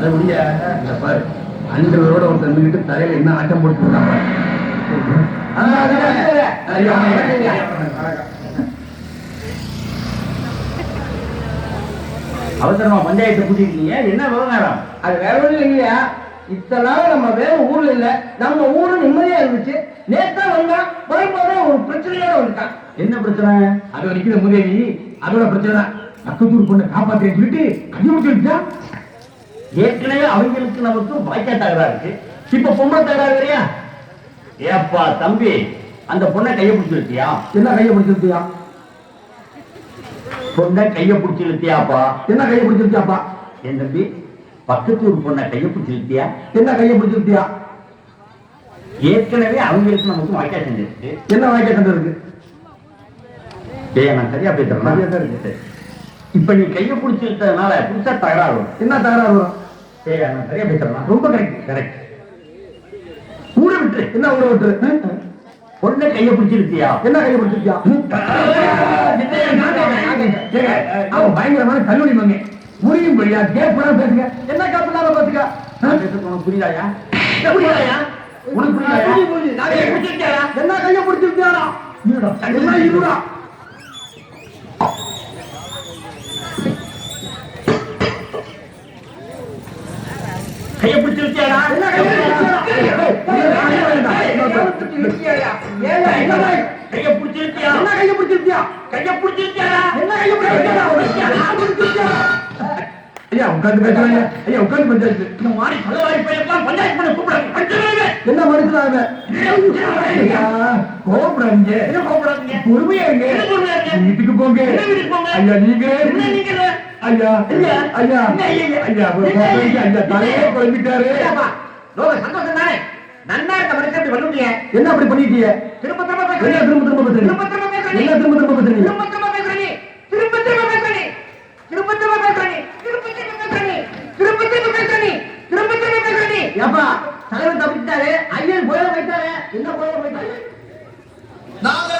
அதை முடிய இந்த பாரு அண்டரோட ஒரு தந்துக்கிட்டு தலையில என்ன ஆட்டம் போட்டுருக்காங்க. அவசரமா பஞ்சாயத்தை கூட்டிருக்கீங்க, என்ன விவகாரம்? அது வேற ஒன்றும் இல்லையா, இத்தனை நாள் நம்ம வேற ஊர்ல இல்ல, நம்ம ஊரு நிம்மதியா இருந்துச்சு. நேத்தா வந்தா வரும்போதே ஒரு பிரச்சனையோட வந்துட்டான். என்ன பிரச்சனை? அது வரைக்கும் முதேவி அதோட பிரச்சனை தான். பக்கத்தூர் பொண்ணை காப்பாற்றேன்னு சொல்லிட்டு கையெழுத்து. ஏற்கனவே அவங்களுக்கு நமக்கு வாய்க்கா தகரா இருக்கு, இப்ப பொண்ணை தகராறு இல்லையா? ஏப்பா தம்பி, அந்த பொண்ணை கையை பிடிச்சி இழுத்தியா? என்ன கையை பிடிச்சிருத்தியா? பொண்ணை கையை பிடிச்சி இழுத்தியாப்பா? என்ன கையை பிடிச்சிருத்தியாப்பா? என் தம்பி, பக்கத்தூர் பொண்ணை கையை பிடிச்சி இழுத்தியா? என்ன கையை பிடிச்சிருத்தியா? ஏற்கனவே அவங்களுக்கு நமக்கு வாய்க்கா செஞ்சிருக்கு. என்ன வாய்க்கா சண்டை இருக்கு? நான் சரியா பேசுறேன். இப்ப நீ கையை பிடிச்சி இழுத்ததுனால புதுசா தகராறு வரும். என்ன தகராறு வரும்? நான் சரியா பேசுறேன். ரொம்ப கரெக்ட். கரெக்ட். ஊரை விட்டுரு. என்ன ஊரை விட்டுரு? பொண்ணை கையை பிடிச்சி இழுத்தியா? என்ன கையை பிடிச்சிருக்கியா? அவன் பயங்கரமான கல்லூரி மங்க புரியும் படியா கேட்பா பேசுங்க. என்ன காப்பிடாம பாத்துக்க உனக்கு புரியுதாயா? புரியுதாயா? உனக்கு புரியுதாயா? என்ன கையை பிடிச்சிருக்கியாரா? இருடா கையை பிடிச்சிருக்கியாரா? என்ன கையை பிடிச்சிருக்கியா? என்ன கையை பிடிச்சிருக்கியா? கையை பிடிச்சிருக்கியாரா? என்ன கையை பிடிச்சிருக்கியா? ஐயா உட்காந்து பேசுறாங்க. ஐயா உட்காந்து பஞ்சாயத்து. இந்த மாதிரி பலவாரி பையெல்லாம் பஞ்சாயத்து பண்ண கூப்பிடுறாங்க. என்ன மனுஷனாக கோபுறாங்க? என்ன கூப்பிடுறாங்க? பொறுமையா இருங்க. வீட்டுக்கு போங்க. ஐயா நீங்க ஐயா ஐயா ஐயா ஐயா ஐயா தலையே குழம்பிட்டாரு. சந்தோஷம் தானே? நன்னா இருக்க மனுஷன் பண்ணுவீங்க. என்ன அப்படி பண்ணிட்டீங்க? திரும்ப திரும்ப திரும்ப திரும்ப பேசுறீங்க. திரும்ப திரும்ப பேசுறீங்க. என்ன திரும்ப திரும்ப பேசுறீங்க? திரும்ப திரும்ப பேசுறீங்க. திரும்ப திரும்ப பேசுறீங்க. திரும்ப திரும்ப பேசுறீங்க. திரும்ப திரும்ப பேசுறீங்க. திரும்ப திரும்ப பேசுறீங்க. திரும்ப திரும்ப பேசுறீங்க. ஏப்பா தலைவர் தப்பிட்டாரு, ஐயன் போய போயிட்டாரு. என்ன போய போயிட்டாரு? நாங்க